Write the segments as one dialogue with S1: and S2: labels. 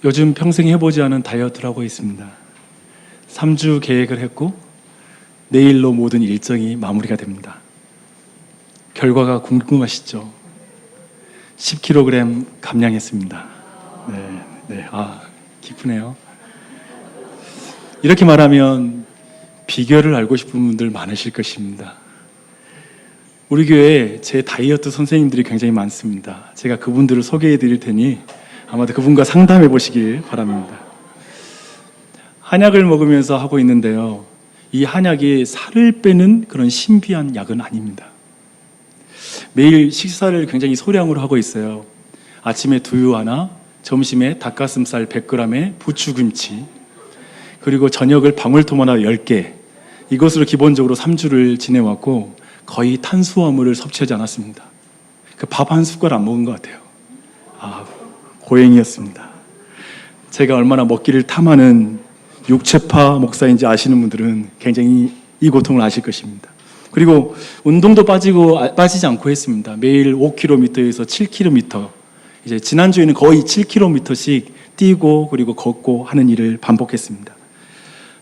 S1: 요즘 평생 해보지 않은 다이어트를 하고 있습니다. 3주 계획을 했고 내일로 모든 일정이 마무리가 됩니다. 결과가 궁금하시죠? 10kg 감량했습니다. 기쁘네요. 이렇게 말하면 비결을 알고 싶은 분들 많으실 것입니다. 우리 교회에 제 다이어트 선생님들이 굉장히 많습니다. 제가 그분들을 소개해 드릴 테니 아마도 그분과 상담해 보시길 바랍니다. 한약을 먹으면서 하고 있는데요, 이 한약이 살을 빼는 그런 신비한 약은 아닙니다. 매일 식사를 굉장히 소량으로 하고 있어요. 아침에 두유 하나, 점심에 닭가슴살 100g에 부추김치, 그리고 저녁을 방울토마토 10개, 이것으로 기본적으로 3주를 지내왔고 거의 탄수화물을 섭취하지 않았습니다. 그 밥 한 숟갈 안 먹은 것 같아요. 고행이었습니다. 제가 얼마나 먹기를 탐하는 육체파 목사인지 아시는 분들은 굉장히 이 고통을 아실 것입니다. 그리고 운동도 빠지지 않고 했습니다. 매일 5km에서 7km, 이제 지난주에는 거의 7km씩 뛰고 그리고 걷고 하는 일을 반복했습니다.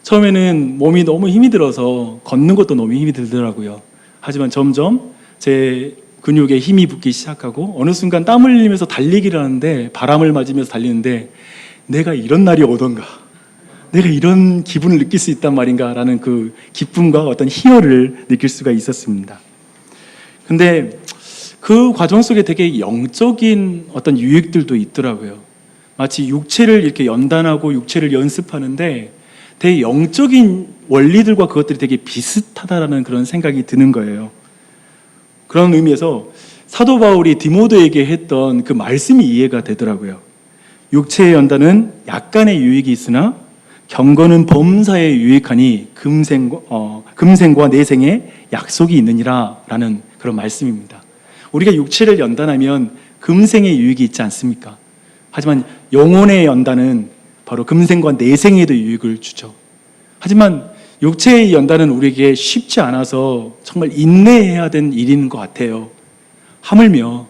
S1: 처음에는 몸이 너무 힘이 들어서 걷는 것도 너무 힘이 들더라고요. 하지만 점점 제 근육에 힘이 붙기 시작하고 어느 순간 땀을 흘리면서 달리기를 하는데, 바람을 맞으면서 달리는데 내가 이런 날이 오던가, 내가 이런 기분을 느낄 수 있단 말인가 라는 그 기쁨과 어떤 희열을 느낄 수가 있었습니다. 근데 그 과정 속에 되게 영적인 어떤 유익들도 있더라고요. 마치 육체를 이렇게 연단하고 육체를 연습하는데 되게 영적인 원리들과 그것들이 되게 비슷하다라는 그런 생각이 드는 거예요. 그런 의미에서 사도 바울이 디모데에게 했던 그 말씀이 이해가 되더라고요. 육체의 연단은 약간의 유익이 있으나 경건은 범사에 유익하니 금생과 내생에 약속이 있느니라 라는 그런 말씀입니다. 우리가 육체를 연단하면 금생에 유익이 있지 않습니까? 하지만 영혼의 연단은 바로 금생과 내생에도 유익을 주죠. 하지만 육체의 연단은 우리에게 쉽지 않아서 정말 인내해야 되는 일인 것 같아요. 하물며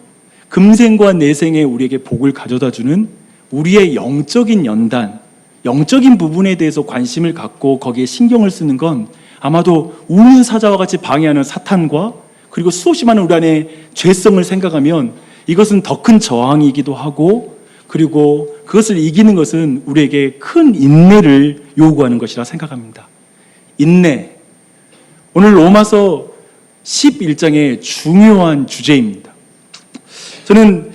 S1: 금생과 내생에 우리에게 복을 가져다 주는 우리의 영적인 연단, 영적인 부분에 대해서 관심을 갖고 거기에 신경을 쓰는 건 아마도 우는 사자와 같이 방해하는 사탄과 그리고 수없이 많은 우리 안에 죄성을 생각하면 이것은 더 큰 저항이기도 하고, 그리고 그것을 이기는 것은 우리에게 큰 인내를 요구하는 것이라 생각합니다. 인내. 오늘 로마서 11장의 중요한 주제입니다. 저는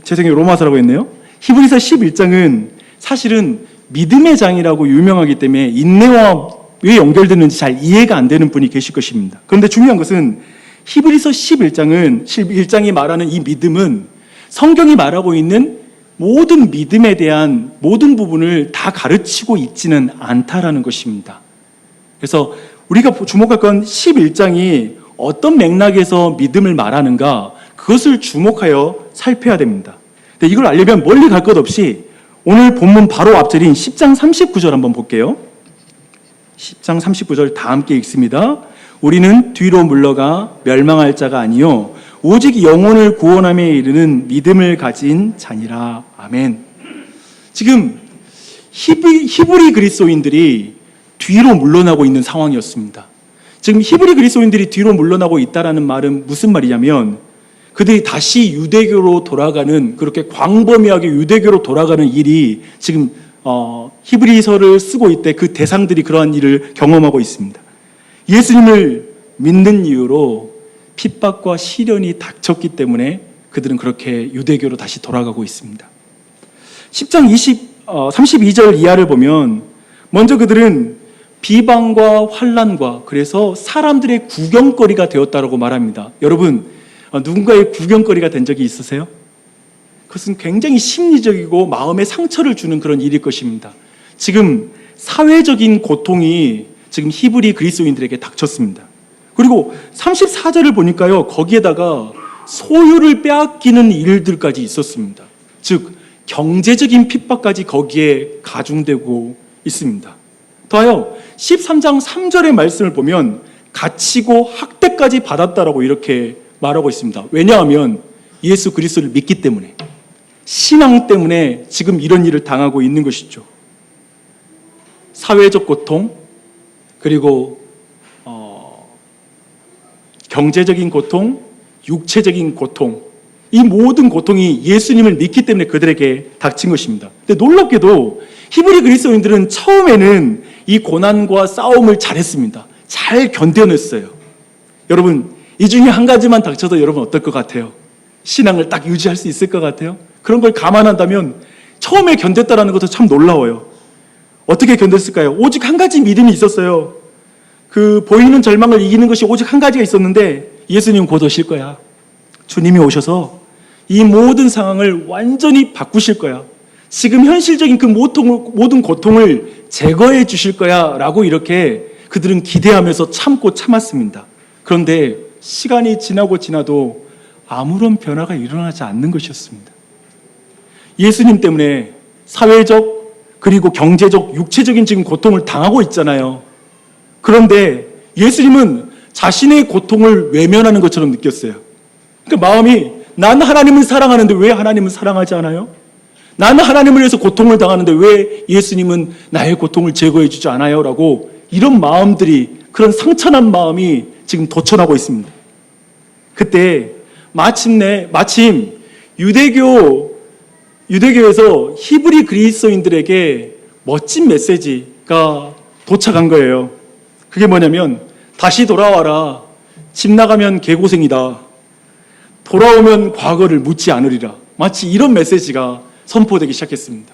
S1: 죄송해요, 로마서라고 했네요. 히브리서 11장은 사실은 믿음의 장이라고 유명하기 때문에 인내와 왜 연결되는지 잘 이해가 안 되는 분이 계실 것입니다. 그런데 중요한 것은 히브리서 11장이 말하는 이 믿음은 성경이 말하고 있는 모든 믿음에 대한 모든 부분을 다 가르치고 있지는 않다라는 것입니다. 그래서 우리가 주목할 건 11장이 어떤 맥락에서 믿음을 말하는가, 그것을 주목하여 살펴야 됩니다. 근데 이걸 알려면 멀리 갈 것 없이 오늘 본문 바로 앞절인 10장 39절 한번 볼게요. 10장 39절 다 함께 읽습니다. 우리는 뒤로 물러가 멸망할 자가 아니요 오직 영혼을 구원함에 이르는 믿음을 가진 자니라. 아멘. 지금 히브리 그리스도인들이 뒤로 물러나고 있는 상황이었습니다. 지금 히브리 그리스도인들이 뒤로 물러나고 있다라는 말은 무슨 말이냐면 그들이 다시 유대교로 돌아가는, 그렇게 광범위하게 유대교로 돌아가는 일이 지금 히브리서를 쓰고 있대 그 대상들이 그러한 일을 경험하고 있습니다. 예수님을 믿는 이유로 핍박과 시련이 닥쳤기 때문에 그들은 그렇게 유대교로 다시 돌아가고 있습니다. 10장 32절 이하를 보면 먼저 그들은 비방과 환난과 그래서 사람들의 구경거리가 되었다라고 말합니다. 여러분, 누군가의 구경거리가 된 적이 있으세요? 그것은 굉장히 심리적이고 마음에 상처를 주는 그런 일일 것입니다. 지금 사회적인 고통이 지금 히브리 그리스도인들에게 닥쳤습니다. 그리고 34절을 보니까요, 거기에다가 소유를 빼앗기는 일들까지 있었습니다. 즉 경제적인 핍박까지 거기에 가중되고 있습니다. 더하여 13장 3절의 말씀을 보면 갇히고 학대까지 받았다라고 이렇게 말하고 있습니다. 왜냐하면 예수 그리스도를 믿기 때문에. 신앙 때문에 지금 이런 일을 당하고 있는 것이죠. 사회적 고통, 그리고 경제적인 고통, 육체적인 고통, 이 모든 고통이 예수님을 믿기 때문에 그들에게 닥친 것입니다. 근데 놀랍게도 히브리 그리스도인들은 처음에는 이 고난과 싸움을 잘했습니다. 잘 견뎌냈어요. 여러분, 이 중에 한 가지만 닥쳐도 여러분 어떨 것 같아요? 신앙을 딱 유지할 수 있을 것 같아요? 그런 걸 감안한다면 처음에 견뎠다는 것도 참 놀라워요. 어떻게 견뎠을까요? 오직 한 가지 믿음이 있었어요. 그 보이는 절망을 이기는 것이 오직 한 가지가 있었는데, 예수님 곧 오실 거야. 주님이 오셔서 이 모든 상황을 완전히 바꾸실 거야. 지금 현실적인 그 모든 고통을 제거해 주실 거야 라고 이렇게 그들은 기대하면서 참았습니다. 그런데 시간이 지나도 아무런 변화가 일어나지 않는 것이었습니다. 예수님 때문에 사회적, 그리고 경제적, 육체적인 지금 고통을 당하고 있잖아요. 그런데 예수님은 자신의 고통을 외면하는 것처럼 느꼈어요. 그러니까 마음이, 난 하나님을 사랑하는데 왜 하나님은 사랑하지 않아요? 나는 하나님을 위해서 고통을 당하는데 왜 예수님은 나의 고통을 제거해 주지 않아요? 라고 이런 마음들이, 그런 상처난 마음이 지금 도천하고 있습니다. 그때 마침 유대교에서 히브리 그리스도인들에게 멋진 메시지가 도착한 거예요. 그게 뭐냐면, 다시 돌아와라. 집 나가면 개고생이다. 돌아오면 과거를 묻지 않으리라. 마치 이런 메시지가 선포되기 시작했습니다.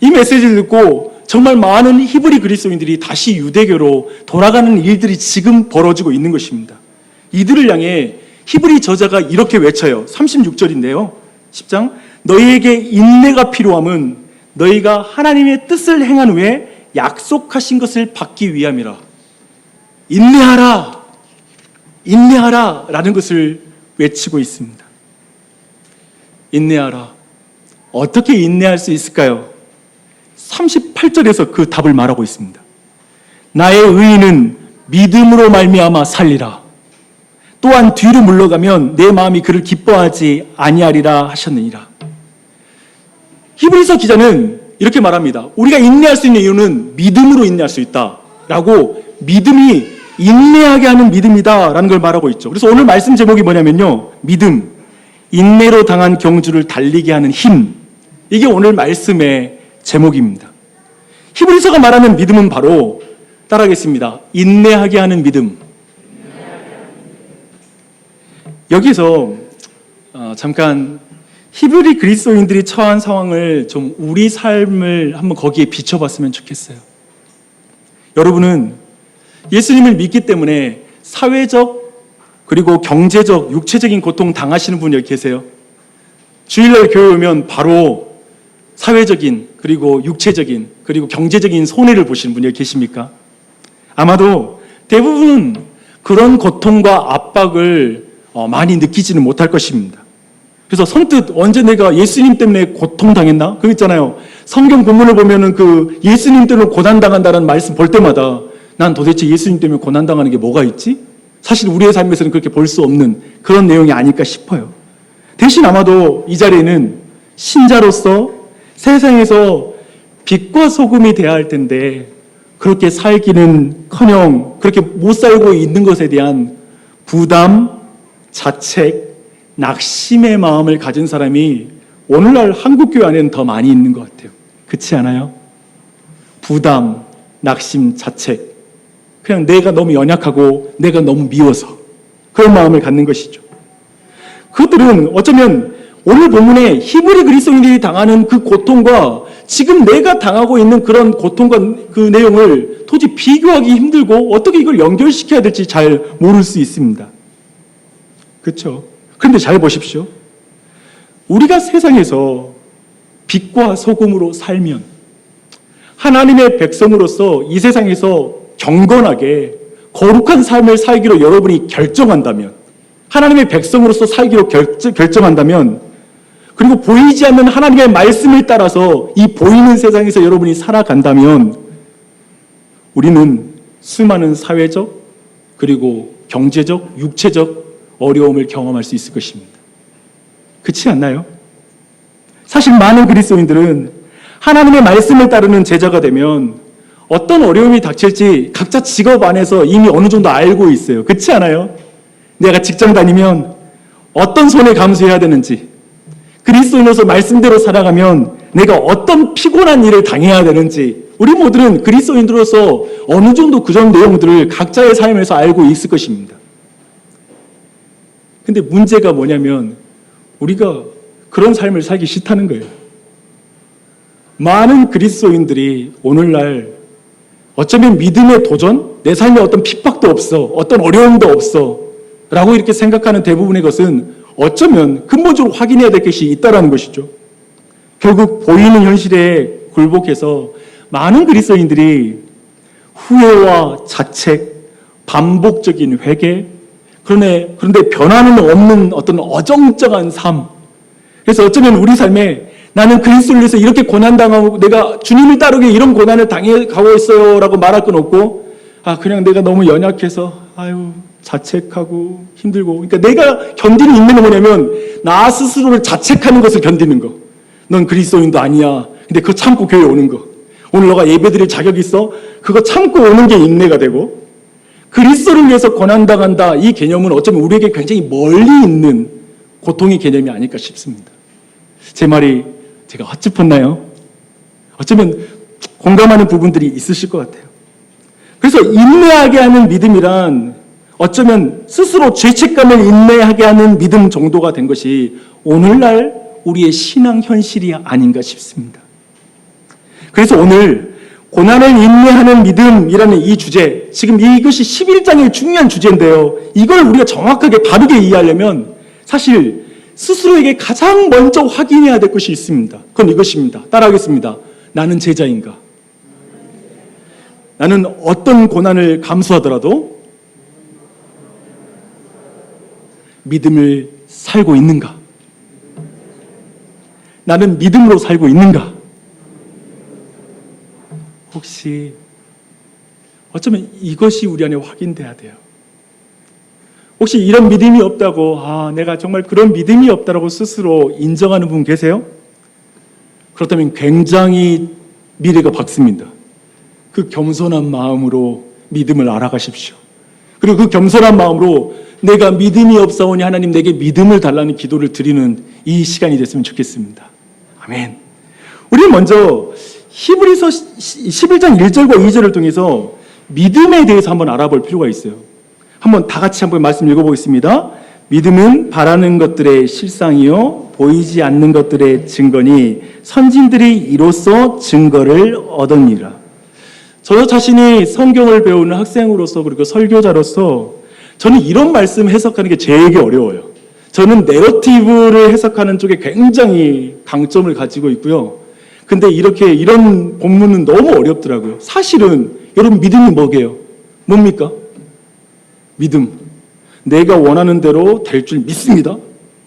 S1: 이 메시지를 듣고 정말 많은 히브리 그리스도인들이 다시 유대교로 돌아가는 일들이 지금 벌어지고 있는 것입니다. 이들을 향해 히브리 저자가 이렇게 외쳐요. 36절인데요. 10장. 너희에게 인내가 필요함은 너희가 하나님의 뜻을 행한 후에 약속하신 것을 받기 위함이라. 인내하라. 인내하라. 라는 것을 외치고 있습니다. 인내하라. 어떻게 인내할 수 있을까요? 38절에서 그 답을 말하고 있습니다. 나의 의인은 믿음으로 말미암아 살리라. 또한 뒤로 물러가면 내 마음이 그를 기뻐하지 아니하리라 하셨느니라. 히브리서 기자는 이렇게 말합니다. 우리가 인내할 수 있는 이유는 믿음으로 인내할 수 있다라고, 믿음이 인내하게 하는 믿음이다라는 걸 말하고 있죠. 그래서 오늘 말씀 제목이 뭐냐면요, 믿음, 인내로 당한 경주를 달리게 하는 힘. 이게 오늘 말씀의 제목입니다. 히브리서가 말하는 믿음은 바로, 따라하겠습니다, 인내하게 하는 믿음. 여기서 잠깐 히브리 그리스도인들이 처한 상황을 좀, 우리 삶을 한번 거기에 비춰봤으면 좋겠어요. 여러분은 예수님을 믿기 때문에 사회적, 그리고 경제적, 육체적인 고통 당하시는 분 여기 계세요? 주일날 교회 오면 바로 사회적인, 그리고 육체적인, 그리고 경제적인 손해를 보시는 분 여기 계십니까? 아마도 대부분은 그런 고통과 압박을 많이 느끼지는 못할 것입니다. 그래서 선뜻 언제 내가 예수님 때문에 고통당했나? 그거 있잖아요. 성경 본문을 보면은 그 예수님 때문에 고난당한다는 말씀 볼 때마다 난 도대체 예수님 때문에 고난당하는 게 뭐가 있지? 사실 우리의 삶에서는 그렇게 볼 수 없는 그런 내용이 아닐까 싶어요. 대신 아마도 이 자리에는 신자로서 세상에서 빛과 소금이 되어야 할 텐데, 그렇게 살기는커녕 그렇게 못 살고 있는 것에 대한 부담, 자책, 낙심의 마음을 가진 사람이 오늘날 한국교회 안에는 더 많이 있는 것 같아요. 그렇지 않아요? 부담, 낙심, 자책. 그냥 내가 너무 연약하고 내가 너무 미워서 그런 마음을 갖는 것이죠. 그것들은 어쩌면 오늘 본문에 히브리 그리스도인들이 당하는 그 고통과 지금 내가 당하고 있는 그런 고통과 그 내용을 도저히 비교하기 힘들고 어떻게 이걸 연결시켜야 될지 잘 모를 수 있습니다. 그렇죠? 그런데 잘 보십시오. 우리가 세상에서 빛과 소금으로 살면, 하나님의 백성으로서 이 세상에서 경건하게 거룩한 삶을 살기로 여러분이 결정한다면, 하나님의 백성으로서 살기로 결정한다면, 그리고 보이지 않는 하나님의 말씀을 따라서 이 보이는 세상에서 여러분이 살아간다면, 우리는 수많은 사회적, 그리고 경제적, 육체적 어려움을 경험할 수 있을 것입니다. 그렇지 않나요? 사실 많은 그리스도인들은 하나님의 말씀을 따르는 제자가 되면 어떤 어려움이 닥칠지 각자 직업 안에서 이미 어느 정도 알고 있어요. 그렇지 않아요? 내가 직장 다니면 어떤 손해 감수해야 되는지, 그리스도인으로서 말씀대로 살아가면 내가 어떤 피곤한 일을 당해야 되는지, 우리 모두는 그리스도인으로서 어느 정도 그런 내용들을 각자의 삶에서 알고 있을 것입니다. 근데 문제가 뭐냐면 우리가 그런 삶을 살기 싫다는 거예요. 많은 그리스도인들이 오늘날 어쩌면 믿음의 도전? 내 삶에 어떤 핍박도 없어, 어떤 어려움도 없어 라고 이렇게 생각하는 대부분의 것은 어쩌면 근본적으로 확인해야 될 것이 있다는 것이죠. 결국 보이는 현실에 굴복해서 많은 그리스도인들이 후회와 자책, 반복적인 회개, 그런데 변화는 없는 어떤 어정쩡한 삶. 그래서 어쩌면 우리 삶에 나는 그리스도를 위해서 이렇게 고난당하고 내가 주님을 따르기 위해 이런 고난을 당해가고 있어요 라고 말할 건 없고, 그냥 내가 너무 연약해서 자책하고 힘들고, 그러니까 내가 견디는 인내는 뭐냐면 나 스스로를 자책하는 것을 견디는 거. 넌 그리스도인도 아니야. 근데 그거 참고 교회 오는 거. 오늘 너가 예배드릴 자격 있어? 그거 참고 오는 게 인내가 되고, 그리스도를 위해서 고난당한다, 이 개념은 어쩌면 우리에게 굉장히 멀리 있는 고통의 개념이 아닐까 싶습니다. 제 말이 제가 헛짚었나요? 어쩌면 공감하는 부분들이 있으실 것 같아요. 그래서 인내하게 하는 믿음이란 어쩌면 스스로 죄책감을 인내하게 하는 믿음 정도가 된 것이 오늘날 우리의 신앙 현실이 아닌가 싶습니다. 그래서 오늘 고난을 인내하는 믿음이라는 이 주제, 지금 이것이 11장의 중요한 주제인데요. 이걸 우리가 정확하게 바르게 이해하려면 사실 스스로에게 가장 먼저 확인해야 될 것이 있습니다. 그건 이것입니다. 따라하겠습니다. 나는 제자인가? 나는 어떤 고난을 감수하더라도 믿음을 살고 있는가? 나는 믿음으로 살고 있는가? 혹시 어쩌면 이것이 우리 안에 확인돼야 돼요. 혹시 이런 믿음이 없다고, 내가 정말 그런 믿음이 없다라고 스스로 인정하는 분 계세요? 그렇다면 굉장히 미래가 밝습니다. 그 겸손한 마음으로 믿음을 알아가십시오. 그리고 그 겸손한 마음으로 내가 믿음이 없사오니 하나님 내게 믿음을 달라는 기도를 드리는 이 시간이 됐으면 좋겠습니다. 아멘. 우리 먼저 히브리서 11장 1절과 2절을 통해서 믿음에 대해서 한번 알아볼 필요가 있어요. 한번 다 같이 한번 말씀 읽어보겠습니다. 믿음은 바라는 것들의 실상이요 보이지 않는 것들의 증거니 선진들이 이로써 증거를 얻으니라. 저 자신이 성경을 배우는 학생으로서 그리고 설교자로서 저는 이런 말씀 해석하는 게 되게 어려워요. 저는 내러티브를 해석하는 쪽에 굉장히 강점을 가지고 있고요. 근데 이런 본문은 너무 어렵더라고요. 사실은 여러분 믿음이 뭐게요? 뭡니까? 믿음. 내가 원하는 대로 될 줄 믿습니다.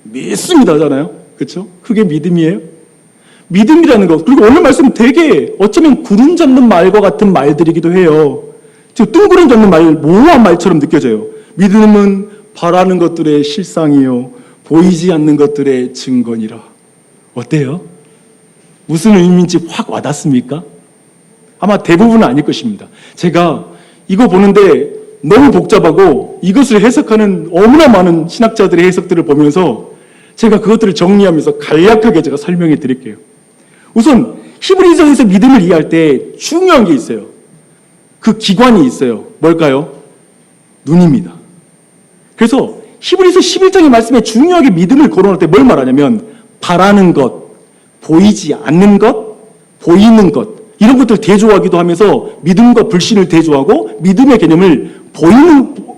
S1: 믿습니다잖아요. 그렇죠? 그게 믿음이에요. 믿음이라는 것. 그리고 오늘 말씀 되게 어쩌면 구름 잡는 말과 같은 말들이기도 해요. 지금 뜬구름 잡는 말, 모호한 말처럼 느껴져요. 믿음은 바라는 것들의 실상이요 보이지 않는 것들의 증거니라. 어때요? 무슨 의미인지 확 와닿습니까? 아마 대부분은 아닐 것입니다. 제가 이거 보는데 너무 복잡하고 이것을 해석하는 너무나 많은 신학자들의 해석들을 보면서 제가 그것들을 정리하면서 간략하게 제가 설명해 드릴게요. 우선 히브리서에서 믿음을 이해할 때 중요한 게 있어요. 그 기관이 있어요. 뭘까요? 눈입니다. 그래서 히브리서 11장의 말씀에 중요하게 믿음을 거론할 때 뭘 말하냐면 바라는 것, 보이지 않는 것, 보이는 것 이런 것들 대조하기도 하면서 믿음과 불신을 대조하고 믿음의 개념을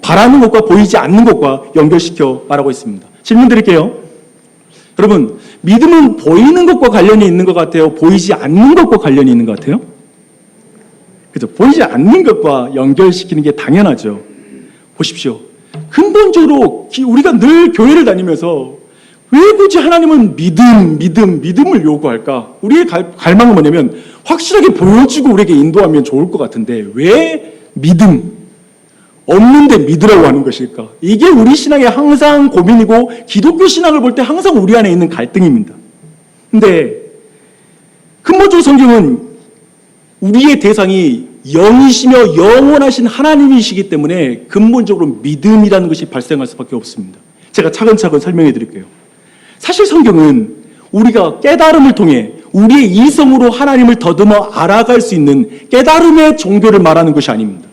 S1: 바라는 것과 보이지 않는 것과 연결시켜 말하고 있습니다. 질문 드릴게요. 여러분, 믿음은 보이는 것과 관련이 있는 것 같아요? 보이지 않는 것과 관련이 있는 것 같아요? 그죠? 보이지 않는 것과 연결시키는 게 당연하죠. 보십시오. 근본적으로 우리가 늘 교회를 다니면서 왜 굳이 하나님은 믿음을 요구할까? 우리의 갈망은 뭐냐면 확실하게 보여주고 우리에게 인도하면 좋을 것 같은데 왜 믿음? 없는데 믿으라고 하는 것일까? 이게 우리 신앙의 항상 고민이고 기독교 신앙을 볼 때 항상 우리 안에 있는 갈등입니다. 근데 근본적으로 성경은 우리의 대상이 영이시며 영원하신 하나님이시기 때문에 근본적으로 믿음이라는 것이 발생할 수밖에 없습니다. 제가 차근차근 설명해 드릴게요. 사실 성경은 우리가 깨달음을 통해 우리의 이성으로 하나님을 더듬어 알아갈 수 있는 깨달음의 종교를 말하는 것이 아닙니다.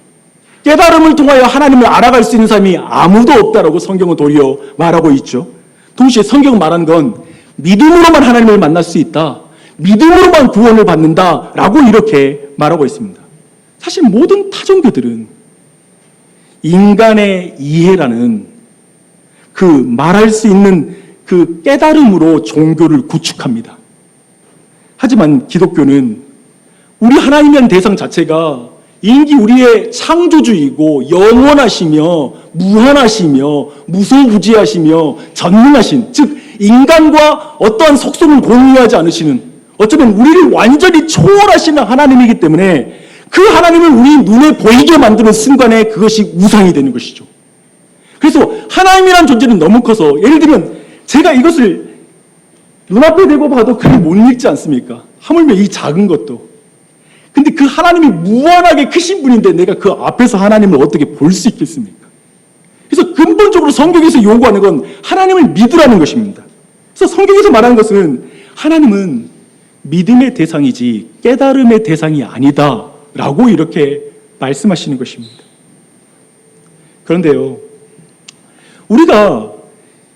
S1: 깨달음을 통하여 하나님을 알아갈 수 있는 사람이 아무도 없다라고 성경은 도리어 말하고 있죠. 동시에 성경은 말하는 건 믿음으로만 하나님을 만날 수 있다, 믿음으로만 구원을 받는다라고 이렇게 말하고 있습니다. 사실 모든 타종교들은 인간의 이해라는 그 말할 수 있는 그 깨달음으로 종교를 구축합니다. 하지만 기독교는 우리 하나님이라는 대상 자체가 인기 우리의 창조주이고 영원하시며 무한하시며 무소부지하시며 전능하신, 즉 인간과 어떠한 속성을 공유하지 않으시는, 어쩌면 우리를 완전히 초월하시는 하나님이기 때문에 그 하나님을 우리 눈에 보이게 만드는 순간에 그것이 우상이 되는 것이죠. 그래서 하나님이라는 존재는 너무 커서, 예를 들면 제가 이것을 눈앞에 대고 봐도 그걸 못 읽지 않습니까? 하물며 이 작은 것도. 근데 그 하나님이 무한하게 크신 분인데 내가 그 앞에서 하나님을 어떻게 볼 수 있겠습니까? 그래서 근본적으로 성경에서 요구하는 건 하나님을 믿으라는 것입니다. 그래서 성경에서 말하는 것은 하나님은 믿음의 대상이지 깨달음의 대상이 아니다 라고 이렇게 말씀하시는 것입니다. 그런데요, 우리가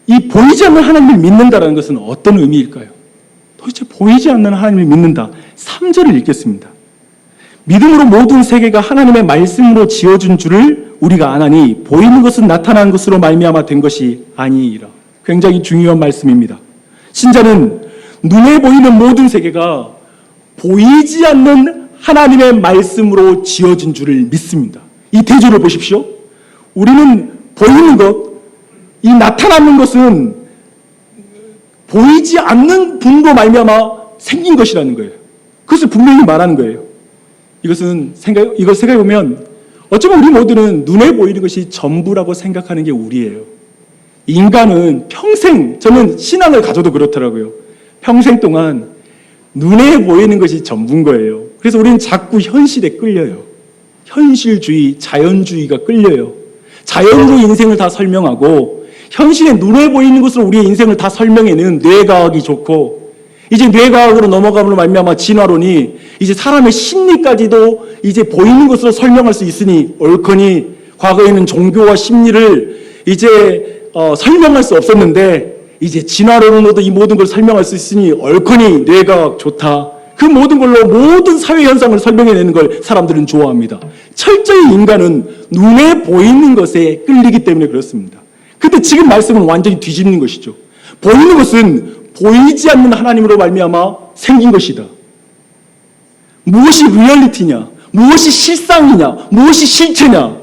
S1: 이 보이지 않는 하나님을 믿는다는 것은 어떤 의미일까요? 도대체 보이지 않는 하나님을 믿는다. 3절을 읽겠습니다. 믿음으로 모든 세계가 하나님의 말씀으로 지어준 줄을 우리가 아나니 보이는 것은 나타난 것으로 말미암아 된 것이 아니니라. 굉장히 중요한 말씀입니다. 신자는 눈에 보이는 모든 세계가 보이지 않는 하나님의 말씀으로 지어진 줄을 믿습니다. 이 대조를 보십시오. 우리는 보이는 것, 이 나타나는 것은 보이지 않는 분으로 말미암아 생긴 것이라는 거예요. 그것을 분명히 말하는 거예요. 이걸 생각해 보면 어쩌면 우리 모두는 눈에 보이는 것이 전부라고 생각하는 게 우리예요. 인간은 평생, 저는 신앙을 가져도 그렇더라고요. 평생 동안 눈에 보이는 것이 전부인 거예요. 그래서 우리는 자꾸 현실에 끌려요. 현실주의, 자연주의가 끌려요. 자연으로 인생을 다 설명하고 현실에 눈에 보이는 것으로 우리의 인생을 다 설명해내는 뇌과학이 좋고, 이제 뇌과학으로 넘어감으로 말미암아 진화론이 이제 사람의 심리까지도 이제 보이는 것으로 설명할 수 있으니 옳거니, 과거에는 종교와 심리를 이제 설명할 수 없었는데 이제 진화론으로도 이 모든 걸 설명할 수 있으니 옳거니 뇌과학 좋다. 그 모든 걸로 모든 사회 현상을 설명해내는 걸 사람들은 좋아합니다. 철저히 인간은 눈에 보이는 것에 끌리기 때문에 그렇습니다. 근데 지금 말씀은 완전히 뒤집는 것이죠. 보이는 것은 보이지 않는 하나님으로 말미암아 생긴 것이다. 무엇이 리얼리티냐? 무엇이 실상이냐? 무엇이 실체냐?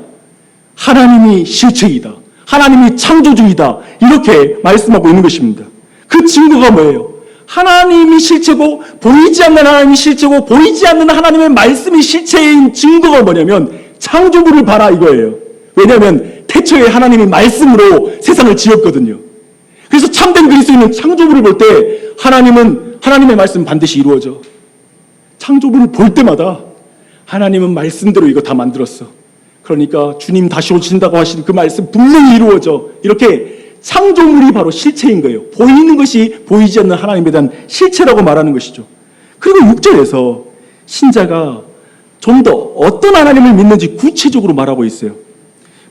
S1: 하나님이 실체이다. 하나님이 창조주이다. 이렇게 말씀하고 있는 것입니다. 그 증거가 뭐예요? 하나님이 실체고 보이지 않는 하나님이 실체고 보이지 않는 하나님의 말씀이 실체인 증거가 뭐냐면 창조물을 봐라 이거예요. 왜냐하면 태초에 하나님이 말씀으로 세상을 지었거든요. 그래서 참된 그리스도인은 창조물을 볼 때 하나님의 말씀 반드시 이루어져. 창조물을 볼 때마다 하나님은 말씀대로 이거 다 만들었어. 그러니까 주님 다시 오신다고 하신 그 말씀 분명히 이루어져. 이렇게 창조물이 바로 실체인 거예요. 보이는 것이 보이지 않는 하나님에 대한 실체라고 말하는 것이죠. 그리고 6절에서 신자가 좀 더 어떤 하나님을 믿는지 구체적으로 말하고 있어요.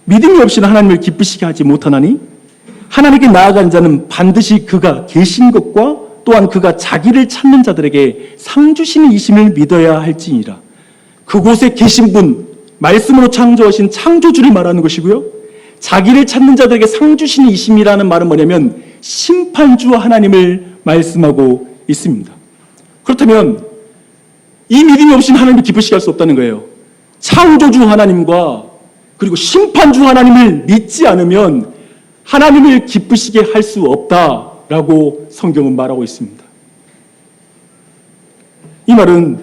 S1: 믿음이 없이는 하나님을 기쁘시게 하지 못하나니 하나님께 나아간 자는 반드시 그가 계신 것과 또한 그가 자기를 찾는 자들에게 상 주시는 이심을 믿어야 할지니라. 그곳에 계신 분, 말씀으로 창조하신 창조주를 말하는 것이고요. 자기를 찾는 자들에게 상 주시는 이심이라는 말은 뭐냐면 심판주 하나님을 말씀하고 있습니다. 그렇다면 이 믿음이 없이는 하나님을 기쁘시게 할 수 없다는 거예요. 창조주 하나님과 그리고 심판주 하나님을 믿지 않으면 하나님을 기쁘시게 할 수 없다라고 성경은 말하고 있습니다. 이 말은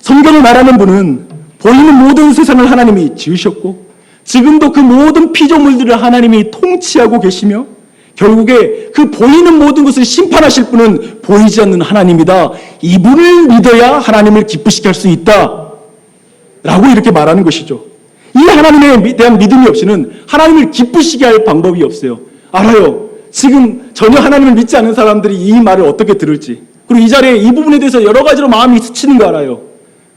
S1: 성경을 말하는 분은 보이는 모든 세상을 하나님이 지으셨고 지금도 그 모든 피조물들을 하나님이 통치하고 계시며 결국에 그 보이는 모든 것을 심판하실 분은 보이지 않는 하나님이다. 이분을 믿어야 하나님을 기쁘시게 할 수 있다. 라고 이렇게 말하는 것이죠. 이 하나님에 대한 믿음이 없이는 하나님을 기쁘시게 할 방법이 없어요. 알아요. 지금 전혀 하나님을 믿지 않는 사람들이 이 말을 어떻게 들을지. 그리고 이 자리에 이 부분에 대해서 여러 가지로 마음이 스치는 거 알아요.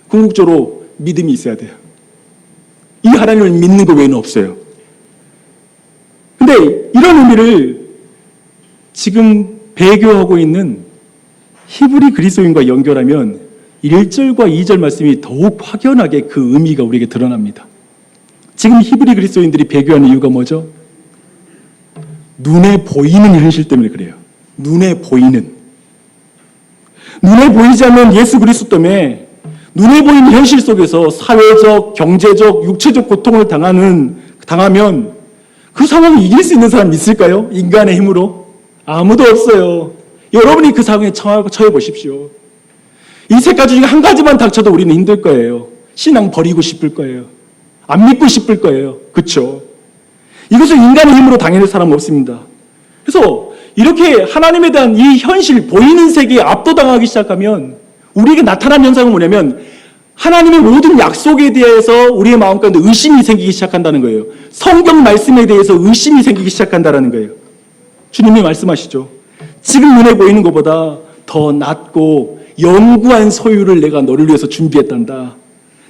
S1: 궁극적으로 믿음이 있어야 돼요. 이 하나님을 믿는 것 외에는 없어요. 근데 이런 의미를 지금 배교하고 있는 히브리 그리스도인과 연결하면 1절과 2절 말씀이 더욱 확연하게 그 의미가 우리에게 드러납니다. 지금 히브리 그리스도인들이 배교하는 이유가 뭐죠? 눈에 보이는 현실 때문에 그래요. 눈에 보이는. 눈에 보이지 않는 예수 그리스도 때문에 눈에 보이는 현실 속에서 사회적, 경제적, 육체적 고통을 당하면 그 상황을 이길 수 있는 사람 있을까요? 인간의 힘으로? 아무도 없어요. 여러분이 그 상황에 처해 보십시오. 이 세 가지 중에 한 가지만 닥쳐도 우리는 힘들 거예요. 신앙 버리고 싶을 거예요. 안 믿고 싶을 거예요. 그렇죠? 이것을 인간의 힘으로 당해낼 사람은 없습니다. 그래서 이렇게 하나님에 대한 이 현실, 보이는 세계에 압도당하기 시작하면 우리에게 나타난 현상은 뭐냐면 하나님의 모든 약속에 대해서 우리의 마음 가운데 의심이 생기기 시작한다는 거예요. 성경 말씀에 대해서 의심이 생기기 시작한다는 거예요. 주님이 말씀하시죠. 지금 눈에 보이는 것보다 더 낫고 영구한 소유를 내가 너를 위해서 준비했단다.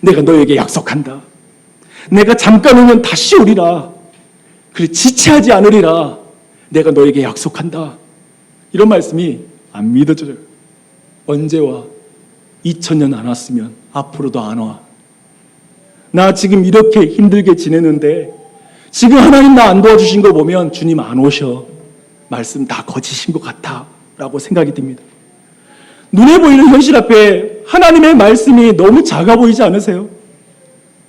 S1: 내가 너에게 약속한다. 내가 잠깐 오면 다시 오리라. 그래 지체하지 않으리라. 내가 너에게 약속한다. 이런 말씀이 안 믿어져요. 언제 와? 2000년 안 왔으면 앞으로도 안 와. 나 지금 이렇게 힘들게 지내는데 지금 하나님 나 안 도와주신 거 보면 주님 안 오셔. 말씀 다 거짓인 것 같아 라고 생각이 듭니다. 눈에 보이는 현실 앞에 하나님의 말씀이 너무 작아 보이지 않으세요?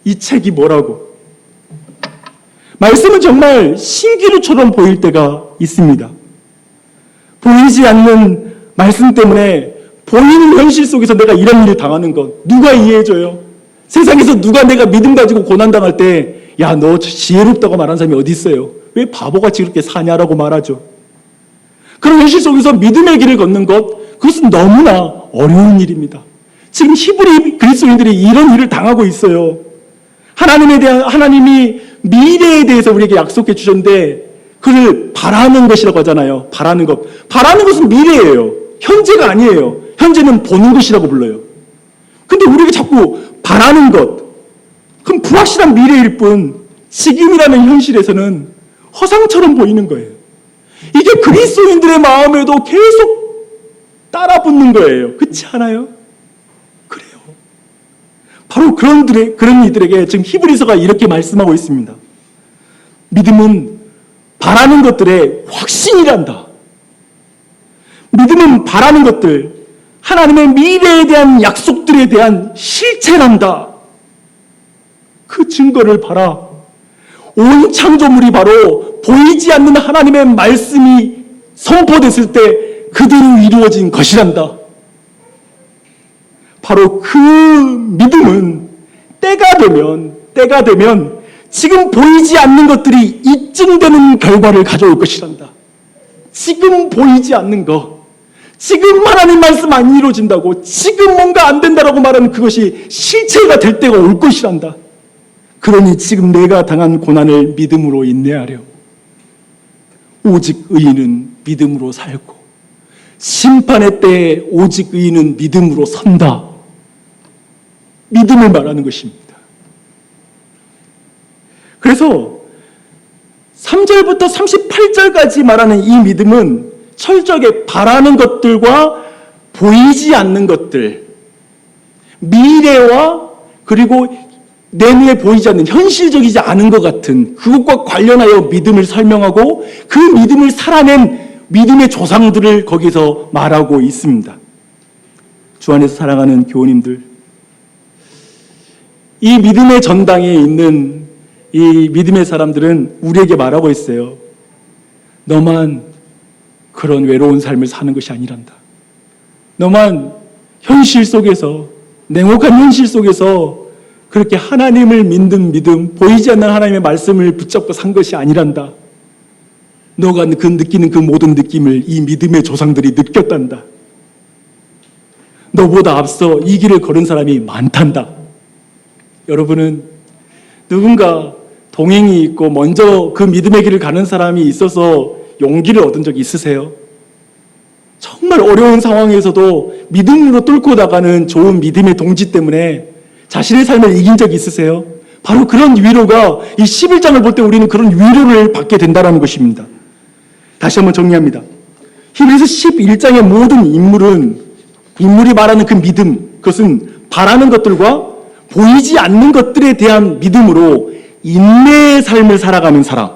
S1: 이 책이 뭐라고? 말씀은 정말 신기루처럼 보일 때가 있습니다. 보이지 않는 말씀 때문에 보이는 현실 속에서 내가 이런 일을 당하는 것 누가 이해해줘요? 세상에서 누가 내가 믿음 가지고 고난당할 때 야, 너 지혜롭다고 말하는 사람이 어디 있어요? 왜 바보같이 그렇게 사냐라고 말하죠. 그런 현실 속에서 믿음의 길을 걷는 것 그것은 너무나 어려운 일입니다. 지금 히브리 그리스도인들이 이런 일을 당하고 있어요. 하나님이 미래에 대해서 우리에게 약속해 주셨는데 그를 바라는 것이라고 하잖아요. 바라는 것. 바라는 것은 미래예요. 현재가 아니에요. 현재는 보는 것이라고 불러요. 근데 우리에게 자꾸 바라는 것, 그럼 불확실한 미래일 뿐 지금이라는 현실에서는 허상처럼 보이는 거예요. 이게 그리스도인들의 마음에도 계속 따라붙는 거예요. 그렇지 않아요? 그래요. 바로 그런 이들에게 지금 히브리서가 이렇게 말씀하고 있습니다. 믿음은 바라는 것들의 확신이란다. 믿음은 바라는 것들, 하나님의 미래에 대한 약속들에 대한 실체란다. 그 증거를 봐라. 온 창조물이 바로 보이지 않는 하나님의 말씀이 선포됐을 때 그대로 이루어진 것이란다. 바로 그 믿음은 때가 되면 지금 보이지 않는 것들이 입증되는 결과를 가져올 것이란다. 지금 보이지 않는 것, 지금 하나님 말씀 안 이루어진다고, 지금 뭔가 안 된다라고 말하는 그것이 실체가 될 때가 올 것이란다. 그러니 지금 내가 당한 고난을 믿음으로 인내하려. 오직 의인은 믿음으로 살고 심판의 때에 오직 의인은 믿음으로 선다. 믿음을 말하는 것입니다. 그래서 3절부터 38절까지 말하는 이 믿음은 철저하게 바라는 것들과 보이지 않는 것들, 미래와 그리고 내 눈에 보이지 않는 현실적이지 않은 것 같은 그것과 관련하여 믿음을 설명하고 그 믿음을 살아낸 믿음의 조상들을 거기서 말하고 있습니다. 주 안에서 사랑하는 교우님들, 이 믿음의 전당에 있는 이 믿음의 사람들은 우리에게 말하고 있어요. 너만 그런 외로운 삶을 사는 것이 아니란다. 너만 현실 속에서, 냉혹한 현실 속에서 그렇게 하나님을 믿는 믿음, 보이지 않는 하나님의 말씀을 붙잡고 산 것이 아니란다. 너가 그 느끼는 그 모든 느낌을 이 믿음의 조상들이 느꼈단다. 너보다 앞서 이 길을 걸은 사람이 많단다. 여러분은 누군가 동행이 있고 먼저 그 믿음의 길을 가는 사람이 있어서 용기를 얻은 적 있으세요? 정말 어려운 상황에서도 믿음으로 뚫고 나가는 좋은 믿음의 동지 때문에 자신의 삶을 이긴 적이 있으세요? 바로 그런 위로가 이 11장을 볼 때 우리는 그런 위로를 받게 된다는 것입니다. 다시 한번 정리합니다. 히브리서 11장의 모든 인물이 말하는 그 믿음, 그것은 바라는 것들과 보이지 않는 것들에 대한 믿음으로 인내의 삶을 살아가는 사람,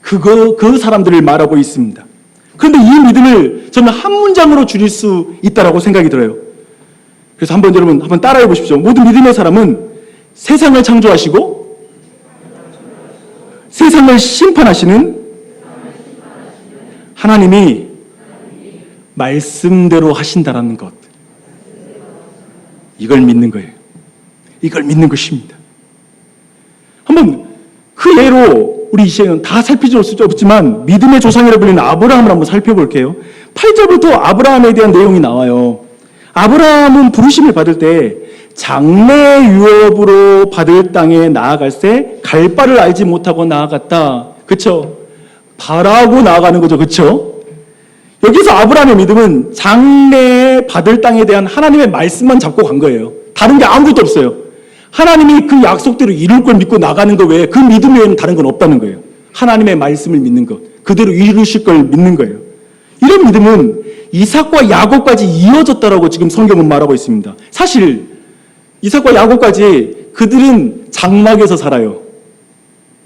S1: 그 사람들을 말하고 있습니다. 그런데 이 믿음을 저는 한 문장으로 줄일 수 있다고 생각이 들어요. 그래서 여러분 한번 따라해 보십시오. 모든 믿음의 사람은 세상을 창조하시고 세상을 심판하시는 하나님이 말씀대로 하신다라는 것. 이걸 믿는 거예요. 이걸 믿는 것입니다. 한번 그 예로 우리 이 시간은 다 살필 수 없지만 믿음의 조상이라고 불리는 아브라함을 한번 살펴볼게요. 8절부터 아브라함에 대한 내용이 나와요. 아브라함은 부르심을 받을 때 장래 유업으로 받을 땅에 나아갈새 갈 바를 알지 못하고 나아갔다. 그쵸? 바라고 나아가는 거죠. 그쵸? 여기서 아브라함의 믿음은 장래에 받을 땅에 대한 하나님의 말씀만 잡고 간 거예요. 다른 게 아무것도 없어요. 하나님이 그 약속대로 이룰 걸 믿고 나가는 것 외에 그 믿음 외에는 다른 건 없다는 거예요. 하나님의 말씀을 믿는 것, 그대로 이루실 걸 믿는 거예요. 이런 믿음은 이삭과 야곱까지 이어졌다라고 지금 성경은 말하고 있습니다. 사실 이삭과 야곱까지 그들은 장막에서 살아요.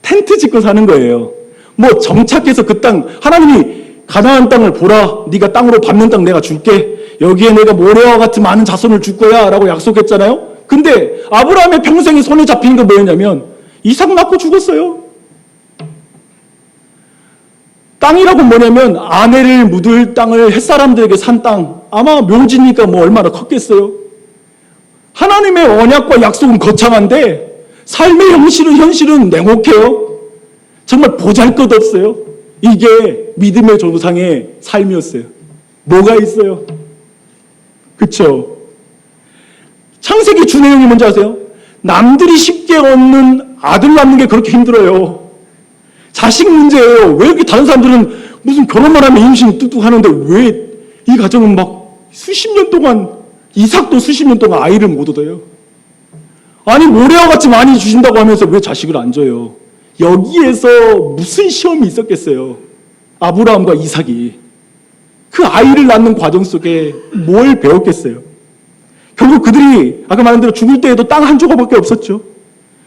S1: 텐트 짓고 사는 거예요. 뭐 정착해서 그 땅, 하나님이 가나안 땅을 보라, 네가 땅으로 밟는 땅 내가 줄게, 여기에 내가 모래와 같은 많은 자손을 줄 거야 라고 약속했잖아요. 근데 아브라함의 평생이 손에 잡히는 게 뭐였냐면 이삭 낳고 죽었어요. 땅이라고 뭐냐면 아내를 묻을 땅을 햇사람들에게 산 땅, 아마 묘지니까 뭐 얼마나 컸겠어요. 하나님의 언약과 약속은 거창한데 삶의 현실은 냉혹해요. 정말 보잘것없어요. 이게 믿음의 조상의 삶이었어요. 뭐가 있어요? 그쵸? 창세기 주 내용이 뭔지 아세요? 남들이 쉽게 얻는 아들 낳는 게 그렇게 힘들어요. 자식 문제예요. 왜 이렇게 다른 사람들은 무슨 결혼만 하면 임신 뚝뚝 하는데 왜 이 가정은 막 수십 년 동안, 이삭도 수십 년 동안 아이를 못 얻어요? 아니 모래와 같이 많이 주신다고 하면서 왜 자식을 안 줘요? 여기에서 무슨 시험이 있었겠어요? 아브라함과 이삭이 그 아이를 낳는 과정 속에 뭘 배웠겠어요? 결국 그들이 아까 말한 대로 죽을 때에도 땅 한 조각밖에 없었죠.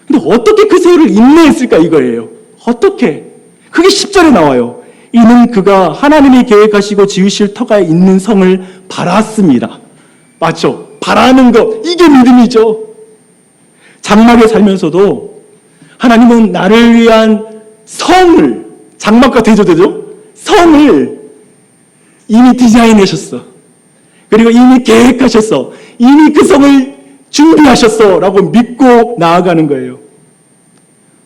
S1: 근데 어떻게 그 세월을 인내했을까 이거예요. 어떻게? 그게 10절에 나와요. 이는 그가 하나님이 계획하시고 지으실 터가 있는 성을 바랐습니다. 맞죠? 바라는 것, 이게 믿음이죠. 장막에 살면서도 하나님은 나를 위한 성을, 장막과 대조되죠? 성을 이미 디자인하셨어. 그리고 이미 계획하셨어. 이미 그 성을 준비하셨어 라고 믿고 나아가는 거예요.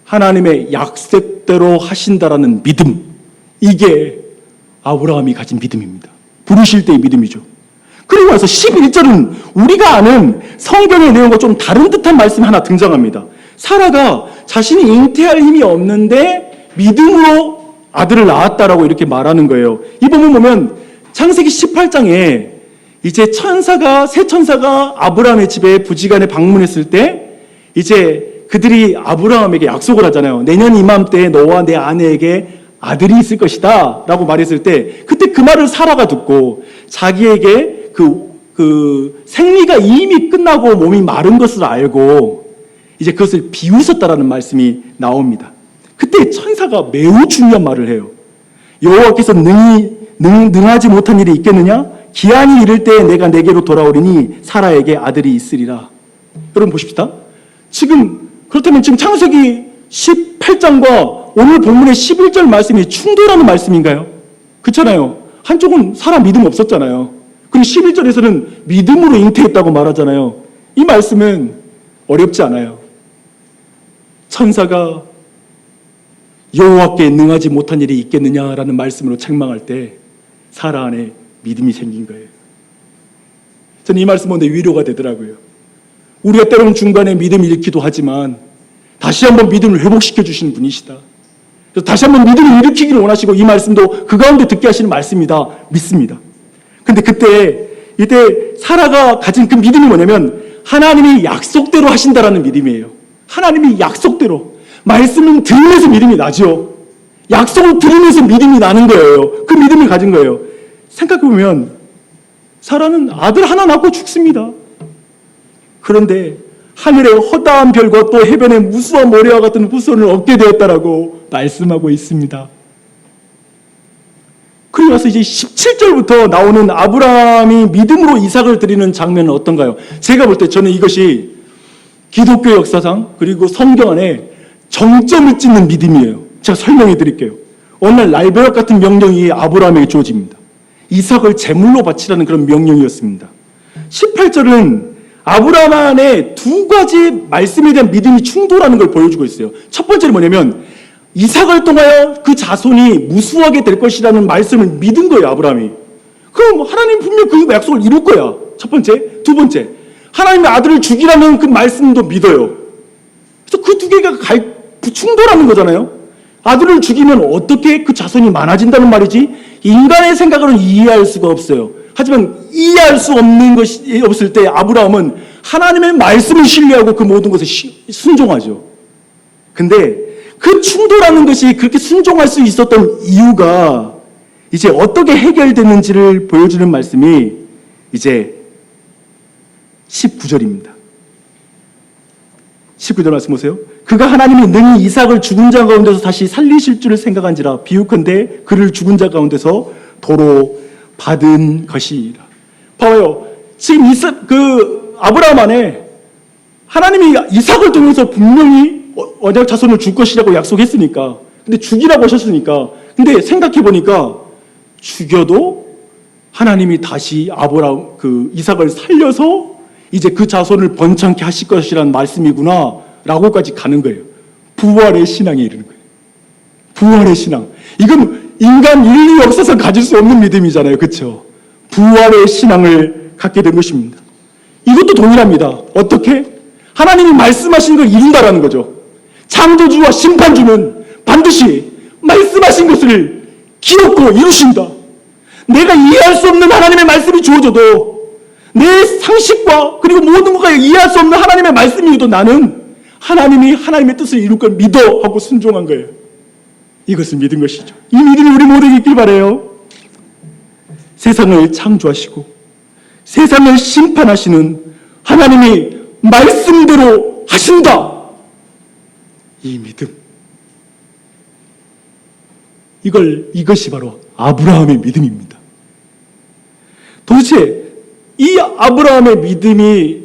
S1: 하나님의 약속대로 하신다라는 믿음, 이게 아브라함이 가진 믿음입니다. 부르실 때의 믿음이죠. 그리고 나서 11절은 우리가 아는 성경의 내용과 좀 다른 듯한 말씀이 하나 등장합니다. 사라가 자신이 잉태할 힘이 없는데 믿음으로 아들을 낳았다라고 이렇게 말하는 거예요. 이 부분 보면 창세기 18장에 이제 새 천사가 아브라함의 집에 부지간에 방문했을 때 이제 그들이 아브라함에게 약속을 하잖아요. 내년 이맘때 너와 내 아내에게 아들이 있을 것이다 라고 말했을 때 그때 그 말을 사라가 듣고 자기에게 그 생리가 이미 끝나고 몸이 마른 것을 알고 이제 그것을 비웃었다라는 말씀이 나옵니다. 그때 천사가 매우 중요한 말을 해요. 여호와께서 능하지 못한 일이 있겠느냐? 기한이 이를 때 내가 내게로 돌아오리니 사라에게 아들이 있으리라. 여러분 보십시다. 그렇다면 지금 창세기 18장과 오늘 본문의 11절 말씀이 충돌하는 말씀인가요? 그렇잖아요. 한쪽은 사라 믿음 없었잖아요. 그리고 11절에서는 믿음으로 잉태했다고 말하잖아요. 이 말씀은 어렵지 않아요. 천사가 여호와께 능하지 못한 일이 있겠느냐라는 말씀으로 책망할 때 사라 안에 믿음이 생긴 거예요. 저는 이 말씀 보는데 위로가 되더라고요. 우리가 때로는 중간에 믿음을 잃기도 하지만 다시 한번 믿음을 회복시켜 주시는 분이시다. 다시 한번 믿음을 일으키기를 원하시고 이 말씀도 그 가운데 듣게 하시는 말씀이다 믿습니다. 근데 이때 사라가 가진 그 믿음이 뭐냐면 하나님이 약속대로 하신다라는 믿음이에요. 하나님이 약속대로 말씀을 들으면서 믿음이 나죠. 약속을 들으면서 믿음이 나는 거예요. 그 믿음을 가진 거예요. 생각해보면 사라는 아들 하나 낳고 죽습니다. 그런데 하늘의 허다한 별과 또 해변의 무수한 모래와 같은 후손을 얻게 되었다라고 말씀하고 있습니다. 그리고 나서 이제 17절부터 나오는 아브라함이 믿음으로 이삭을 드리는 장면은 어떤가요? 제가 볼 때 저는 이것이 기독교 역사상 그리고 성경 안에 정점을 찍는 믿음이에요. 제가 설명해 드릴게요. 어느 날 날벼락 같은 명령이 아브라함에게 주어집니다. 이삭을 제물로 바치라는 그런 명령이었습니다. 18절은 아브라함 안에 두 가지 말씀에 대한 믿음이 충돌하는 걸 보여주고 있어요. 첫 번째는 뭐냐면 이삭을 통하여 그 자손이 무수하게 될 것이라는 말씀을 믿은 거예요. 아브라함이. 그럼 하나님 분명 그 약속을 이룰 거야. 첫 번째. 두 번째, 하나님의 아들을 죽이라는 그 말씀도 믿어요. 그래서 그 두 개가 충돌하는 거잖아요. 아들을 죽이면 어떻게 그 자손이 많아진다는 말이지 인간의 생각으로는 이해할 수가 없어요. 하지만 이해할 수 없는 것이 없을 때 아브라함은 하나님의 말씀을 신뢰하고 그 모든 것에 순종하죠. 근데 그 충돌하는 것이 그렇게 순종할 수 있었던 이유가 이제 어떻게 해결되는지를 보여주는 말씀이 이제 19절입니다. 19절 말씀 보세요. 그가 하나님이 능히 이삭을 죽은 자 가운데서 다시 살리실 줄을 생각한지라 비유컨대 그를 죽은 자 가운데서 도로 받은 것이라. 봐봐요. 지금 아브라함 안에 하나님이 이삭을 통해서 분명히 언약 자손을 줄 것이라고 약속했으니까, 근데 죽이라고 하셨으니까, 근데 생각해보니까 죽여도 하나님이 다시 이삭을 살려서 이제 그 자손을 번창케 하실 것이라는 말씀이구나 라고까지 가는 거예요. 부활의 신앙에 이르는 거예요. 부활의 신앙. 이건 인간 인류 역사상 가질 수 없는 믿음이잖아요. 그렇죠? 부활의 신앙을 갖게 된 것입니다. 이것도 동일합니다. 어떻게? 하나님이 말씀하신 걸 이룬다라는 거죠. 창조주와 심판주는 반드시 말씀하신 것을 기억고 이루신다. 내가 이해할 수 없는 하나님의 말씀이 주어져도 내 상식과 그리고 모든 것과 이해할 수 없는 하나님의 말씀이어도 나는 하나님이 하나님의 뜻을 이룰 걸 믿어 하고 순종한 거예요. 이것을 믿은 것이죠. 이 믿음이 우리 모두에게 있길 바라요. 세상을 창조하시고 세상을 심판하시는 하나님이 말씀대로 하신다. 이 믿음. 이것이 바로 아브라함의 믿음입니다. 도대체 이 아브라함의 믿음이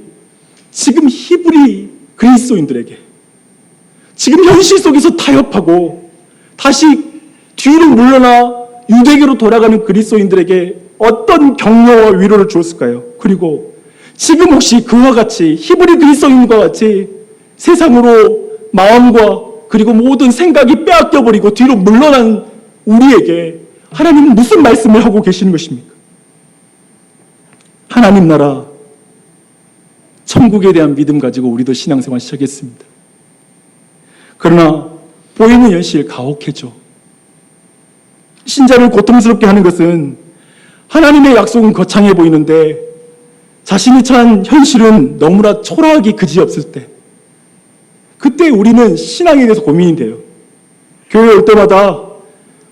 S1: 지금 히브리 그리스도인들에게 지금 현실 속에서 타협하고 다시 뒤로 물러나 유대교로 돌아가는 그리스도인들에게 어떤 격려와 위로를 주었을까요? 그리고 지금 혹시 그와 같이 히브리 그리스도인과 같이 세상으로 마음과 그리고 모든 생각이 빼앗겨버리고 뒤로 물러난 우리에게 하나님은 무슨 말씀을 하고 계시는 것입니까? 하나님 나라 천국에 대한 믿음 가지고 우리도 신앙생활 시작했습니다. 그러나 보이는 현실 가혹해져. 신자를 고통스럽게 하는 것은 하나님의 약속은 거창해 보이는데 자신이 처한 현실은 너무나 초라하기 그지없을 때, 그때 우리는 신앙에 대해서 고민이 돼요. 교회 올 때마다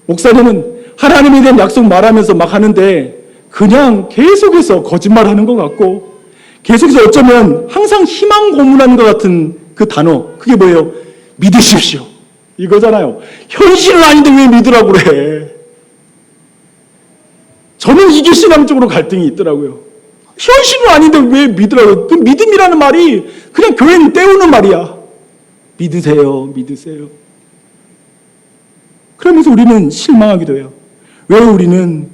S1: 목사님은 하나님에 대한 약속 말하면서 막 하는데 그냥 계속해서 거짓말하는 것 같고 계속해서 어쩌면 항상 희망 고문하는 것 같은 그 단어, 그게 뭐예요? 믿으십시오 이거잖아요. 현실은 아닌데 왜 믿으라고 그래? 저는 이게 신앙적으로 갈등이 있더라고요. 현실은 아닌데 왜 믿으라고? 그 믿음이라는 말이 그냥 교회는 때우는 말이야. 믿으세요, 믿으세요. 그러면서 우리는 실망하기도 해요. 왜 우리는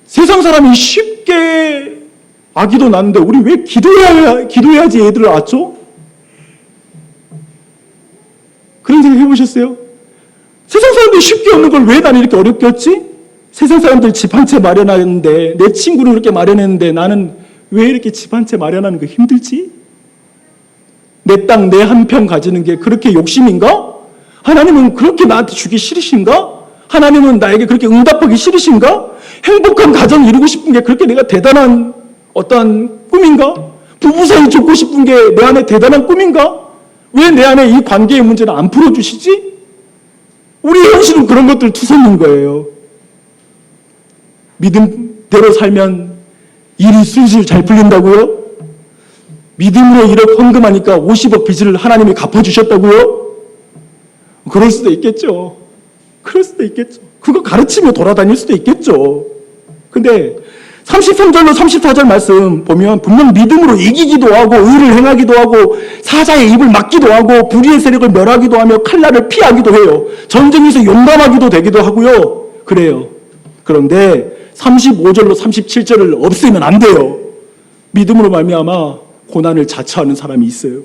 S1: 세상 사람이 쉽게 아기도 낳는데 우리 왜 기도해야지 애들을 낳죠? 그런 생각 해보셨어요? 세상 사람들이 쉽게 얻는 걸 왜 나는 이렇게 어렵게 얻지? 세상 사람들 집 한 채 마련하는데, 내 친구는 그렇게 마련했는데 나는 왜 이렇게 집 한 채 마련하는 거 힘들지? 내 땅 내 한 평 가지는 게 그렇게 욕심인가? 하나님은 그렇게 나한테 주기 싫으신가? 하나님은 나에게 그렇게 응답하기 싫으신가? 행복한 가정 이루고 싶은 게 그렇게 내가 대단한 어떠한 꿈인가? 부부 사이 좋고 싶은 게 내 안에 대단한 꿈인가? 왜 내 안에 이 관계의 문제를 안 풀어주시지? 우리의 현실은 그런 것들 투성인 거예요. 믿음대로 살면 일이 술술 잘 풀린다고요? 믿음으로 1억 헌금하니까 50억 빚을 하나님이 갚아주셨다고요? 그럴 수도 있겠죠. 그럴 수도 있겠죠. 그거 가르치며 돌아다닐 수도 있겠죠. 근데 33절로 34절 말씀 보면 분명 믿음으로 이기기도 하고 의를 행하기도 하고 사자의 입을 막기도 하고 불의의 세력을 멸하기도 하며 칼날을 피하기도 해요. 전쟁에서 용감하기도 되기도 하고요. 그래요. 그런데 35절로 37절을 없애면 안 돼요. 믿음으로 말미암아 고난을 자처하는 사람이 있어요.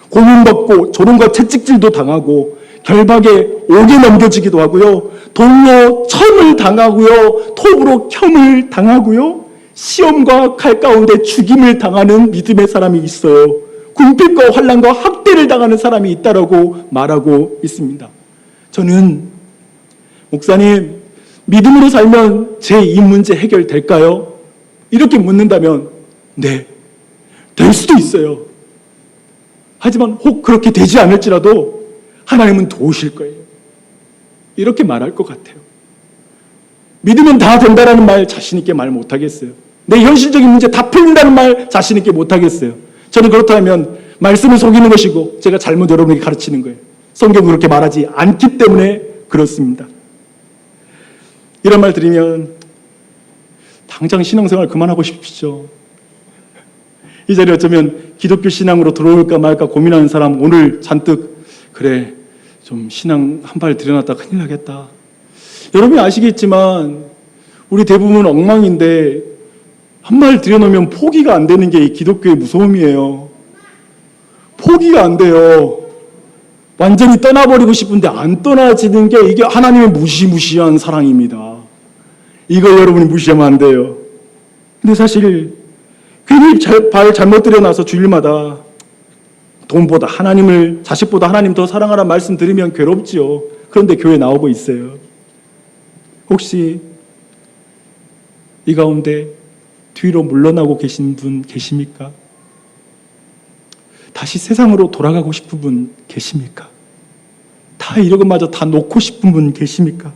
S1: 고문받고 조롱과 채찍질도 당하고 결박에 옥에 넘겨지기도 하고요. 돌로 첨을 당하고요. 톱으로 켬을 당하고요. 시험과 칼 가운데 죽임을 당하는 믿음의 사람이 있어요. 궁핍과 환난과 학대를 당하는 사람이 있다라고 말하고 있습니다. 저는 목사님 믿음으로 살면 제 이 문제 해결될까요? 이렇게 묻는다면 네, 될 수도 있어요. 하지만 혹 그렇게 되지 않을지라도 하나님은 도우실 거예요. 이렇게 말할 것 같아요. 믿으면 다 된다라는 말 자신 있게 말 못하겠어요. 내 현실적인 문제 다 풀린다는 말 자신 있게 못하겠어요. 저는 그렇다면 말씀을 속이는 것이고 제가 잘못 여러분에게 가르치는 거예요. 성경은 그렇게 말하지 않기 때문에 그렇습니다. 이런 말 들으면 당장 신앙생활 그만하고 싶으시죠. 이 자리에 어쩌면 기독교 신앙으로 들어올까 말까 고민하는 사람 오늘 잔뜩 그래 좀 신앙 한 발 들여놨다 큰일 나겠다. 여러분이 아시겠지만 우리 대부분 엉망인데 한 발 들여놓으면 포기가 안 되는 게 이 기독교의 무서움이에요. 포기가 안 돼요. 완전히 떠나버리고 싶은데 안 떠나지는 게 이게 하나님의 무시무시한 사랑입니다. 이걸 여러분이 무시하면 안 돼요. 근데 사실 괜히 발 잘못 들여놔서 주일마다 돈보다 하나님을, 자식보다 하나님 더 사랑하라 말씀 들으면 괴롭지요. 그런데 교회 나오고 있어요. 혹시 이 가운데 뒤로 물러나고 계신 분 계십니까? 다시 세상으로 돌아가고 싶은 분 계십니까? 다 이런 것마저 다 놓고 싶은 분 계십니까?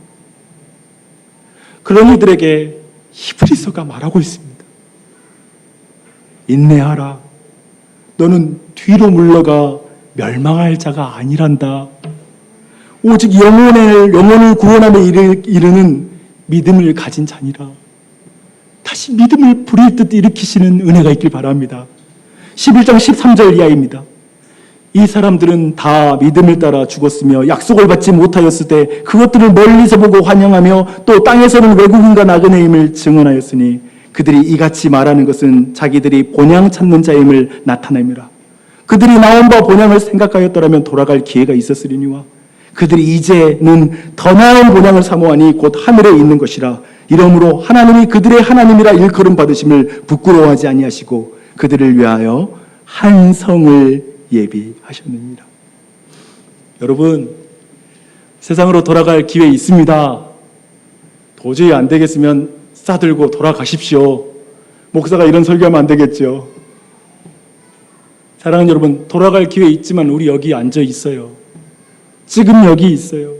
S1: 그런 이들에게 히브리서가 말하고 있습니다. 인내하라. 너는 뒤로 물러가 멸망할 자가 아니란다. 오직 영혼을 구원함에 이르는 믿음을 가진 자니라. 다시 믿음을 불일 듯 일으키시는 은혜가 있길 바랍니다. 11장 13절 이하입니다. 이 사람들은 다 믿음을 따라 죽었으며 약속을 받지 못하였을 때 그것들을 멀리서 보고 환영하며 또 땅에서는 외국인과 나그네임을 증언하였으니 그들이 이같이 말하는 것은 자기들이 본향 찾는 자임을 나타내미라. 그들이 나온 바 본향을 생각하였더라면 돌아갈 기회가 있었으리니와 그들이 이제는 더 나은 본향을 사모하니 곧 하늘에 있는 것이라. 이러므로 하나님이 그들의 하나님이라 일컬음 받으심을 부끄러워하지 아니하시고 그들을 위하여 한 성을 예비하셨느니라. 여러분, 세상으로 돌아갈 기회 있습니다. 도저히 안 되겠으면 싸들고 돌아가십시오. 목사가 이런 설교하면 안 되겠죠. 사랑하는 여러분, 돌아갈 기회 있지만 우리 여기 앉아 있어요. 지금 여기 있어요.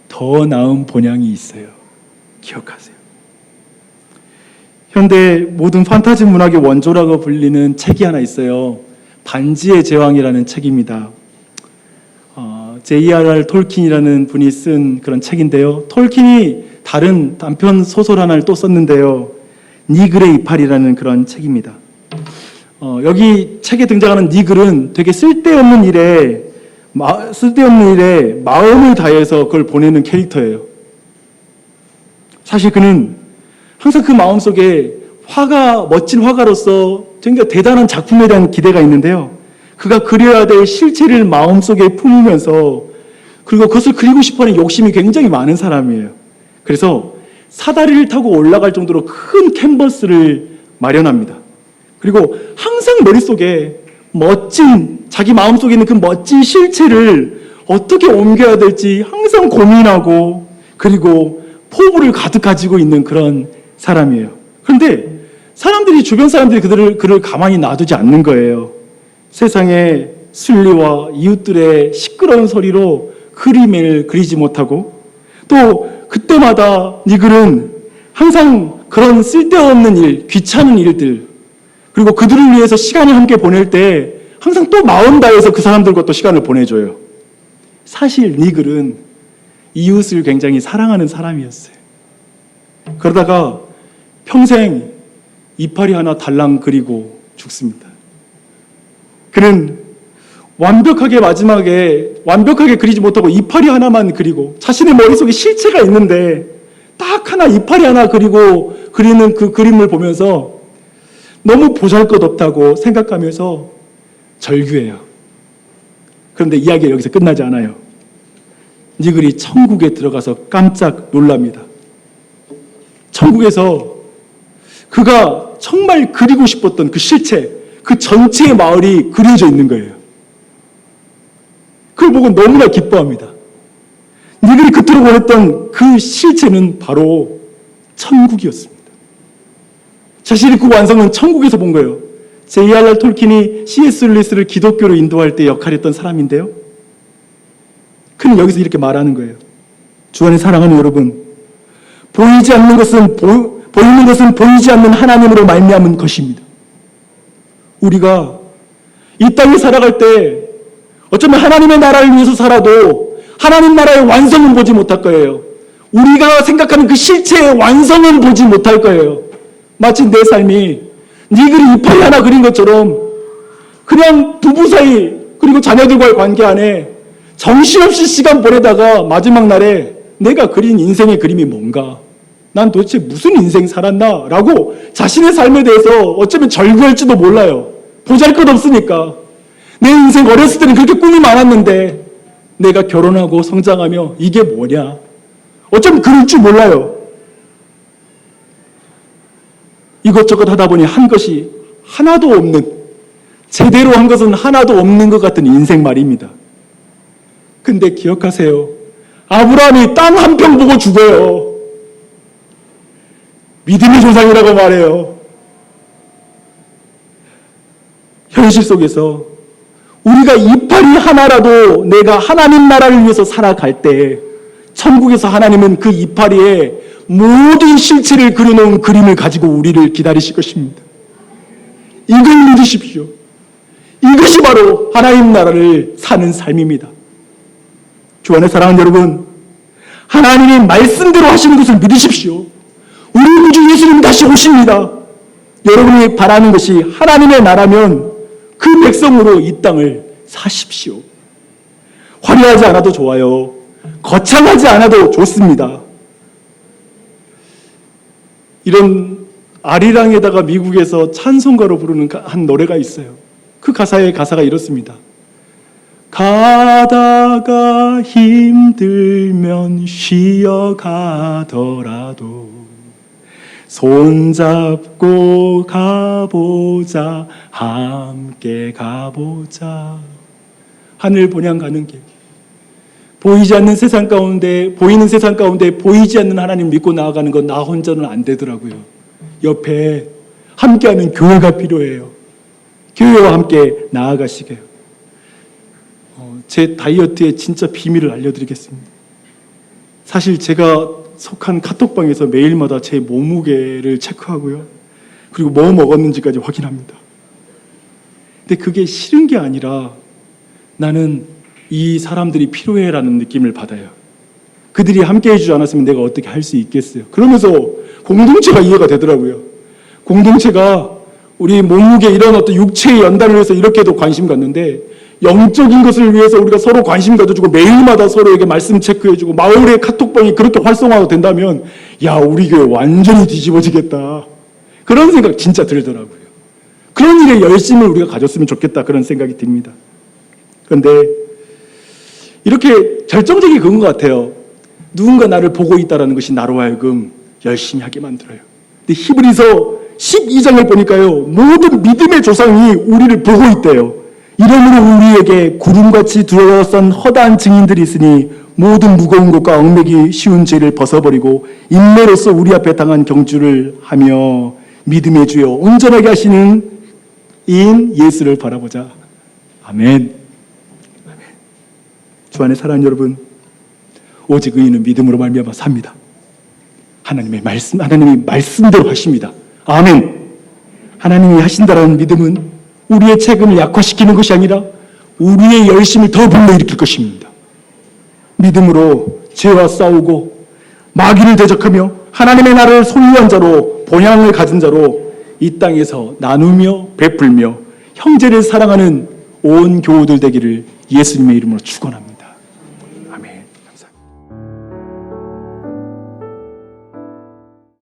S1: 더 나은 본향이 있어요. 기억하세요. 현대 모든 판타지 문학의 원조라고 불리는 책이 하나 있어요. 반지의 제왕이라는 책입니다. J.R.R. 톨킨이라는 분이 쓴 그런 책인데요. 톨킨이 다른 단편 소설 하나를 또 썼는데요. 니글의 이파리라는 그런 책입니다. 여기 책에 등장하는 니글은 되게 쓸데없는 일에 마음을 다해서 그걸 보내는 캐릭터예요. 사실 그는 항상 그 마음속에 멋진 화가로서 굉장히 대단한 작품에 대한 기대가 있는데요. 그가 그려야 될 실체를 마음속에 품으면서 그리고 그것을 그리고 싶어하는 욕심이 굉장히 많은 사람이에요. 그래서 사다리를 타고 올라갈 정도로 큰 캔버스를 마련합니다. 그리고 항상 머릿속에 자기 마음속에 있는 그 멋진 실체를 어떻게 옮겨야 될지 항상 고민하고, 그리고 포부를 가득 가지고 있는 그런 사람이에요. 그런데 주변 사람들이 그를 가만히 놔두지 않는 거예요. 세상의 순리와 이웃들의 시끄러운 소리로 그림을 그리지 못하고, 또 그때마다 니글은 항상 그런 쓸데없는 일, 귀찮은 일들, 그리고 그들을 위해서 시간을 함께 보낼 때 항상 또 마음 다해서 그 사람들과 또 시간을 보내줘요. 사실 니글은 이웃을 굉장히 사랑하는 사람이었어요. 그러다가 평생 이파리 하나 달랑 그리고 죽습니다. 그는 마지막에 완벽하게 그리지 못하고 이파리 하나만 그리고, 자신의 머릿속에 실체가 있는데 딱 하나 이파리 하나 그리고 그리는 그 그림을 보면서 너무 보잘것없다고 생각하면서 절규해요. 그런데 이야기가 여기서 끝나지 않아요. 니글이 천국에 들어가서 깜짝 놀랍니다. 천국에서 그가 정말 그리고 싶었던 그 실체, 그 전체의 마을이 그려져 있는 거예요. 그걸 보고 너무나 기뻐합니다. 니글이 그토록 원했던 그 실체는 바로 천국이었습니다. 자신의 그 완성은 천국에서 본 거예요. J.R.R. 톨킨이 C.S. 루이스를 기독교로 인도할 때 역할했던 사람인데요. 그는 여기서 이렇게 말하는 거예요. 주 안에 사랑하는 여러분, 보이는 것은 보이지 않는 하나님으로 말미암은 것입니다. 우리가 이 땅에 살아갈 때 어쩌면 하나님의 나라를 위해서 살아도 하나님 나라의 완성은 보지 못할 거예요. 우리가 생각하는 그 실체의 완성은 보지 못할 거예요. 마치 내 삶이 니글이 이파리 하나 그린 것처럼 그냥 부부 사이, 그리고 자녀들과의 관계 안에 정신없이 시간 보내다가 마지막 날에 내가 그린 인생의 그림이 뭔가, 난 도대체 무슨 인생 살았나? 라고 자신의 삶에 대해서 어쩌면 절규할지도 몰라요. 보잘것없으니까. 내 인생 어렸을 때는 그렇게 꿈이 많았는데 내가 결혼하고 성장하며 이게 뭐냐? 어쩌면 그럴 줄 몰라요. 이것저것 하다 보니 한 것이 하나도 없는, 제대로 한 것은 하나도 없는 것 같은 인생 말입니다. 근데 기억하세요. 아브라함이 땅 한 평 보고 죽어요. 믿음의 조상이라고 말해요. 현실 속에서 우리가 이파리 하나라도 내가 하나님 나라를 위해서 살아갈 때 천국에서 하나님은 그 이파리에 모든 실체를 그려놓은 그림을 가지고 우리를 기다리실 것입니다. 이걸 믿으십시오. 이것이 바로 하나님 나라를 사는 삶입니다. 주 안에 사랑하는 여러분, 하나님이 말씀대로 하시는 것을 믿으십시오. 우리 구주 예수님 다시 오십니다. 여러분이 바라는 것이 하나님의 나라면 그 백성으로 이 땅을 사십시오. 화려하지 않아도 좋아요. 거창하지 않아도 좋습니다. 이런 아리랑에다가 미국에서 찬송가로 부르는 한 노래가 있어요. 그 가사가 이렇습니다. 가다가 힘들면 쉬어가더라도 손잡고 가보자, 함께 가보자. 하늘 본향 가는 길. 보이는 세상 가운데 보이지 않는 하나님 믿고 나아가는 건 나 혼자는 안 되더라고요. 옆에 함께하는 교회가 필요해요. 교회와 함께 나아가시게요. 제 다이어트의 진짜 비밀을 알려드리겠습니다. 사실 제가 속한 카톡방에서 매일마다 제 몸무게를 체크하고요. 그리고 뭐 먹었는지까지 확인합니다. 근데 그게 싫은 게 아니라 나는 이 사람들이 필요해라는 느낌을 받아요. 그들이 함께 해주지 않았으면 내가 어떻게 할 수 있겠어요. 그러면서 공동체가 이해가 되더라고요. 공동체가 우리 몸무게 이런 어떤 육체의 연단을 위해서 이렇게도 관심 갖는데, 영적인 것을 위해서 우리가 서로 관심 가져주고 매일마다 서로에게 말씀 체크해주고 마을의 카톡방이 그렇게 활성화가 된다면, 야, 우리 교회 완전히 뒤집어지겠다. 그런 생각 진짜 들더라고요. 그런 일에 열심을 우리가 가졌으면 좋겠다, 그런 생각이 듭니다. 그런데 이렇게 결정적인 그건 것 같아요. 누군가 나를 보고 있다는 것이 나로 하여금 열심히 하게 만들어요. 근데 히브리서 12장을 보니까요, 모든 믿음의 조상이 우리를 보고 있대요. 이러므로 우리에게 구름같이 둘러싼 허다한 증인들이 있으니 모든 무거운 것과 얽매기 쉬운 죄를 벗어버리고 인내로서 우리 앞에 당한 경주를 하며 믿음의 주여 온전하게 하시는 이인 예수를 바라보자. 아멘. 주 안에 사랑하는 여러분, 오직 의인은 믿음으로 말미암아 삽니다. 하나님이 말씀대로 하십니다. 아멘. 하나님이 하신다라는 믿음은 우리의 책임을 약화시키는 것이 아니라 우리의 열심을 더 불러일으킬 것입니다. 믿음으로 죄와 싸우고 마귀를 대적하며 하나님의 나라를 소유한 자로, 본향을 가진 자로 이 땅에서 나누며 베풀며 형제를 사랑하는 온 교우들 되기를 예수님의 이름으로 축원합니다.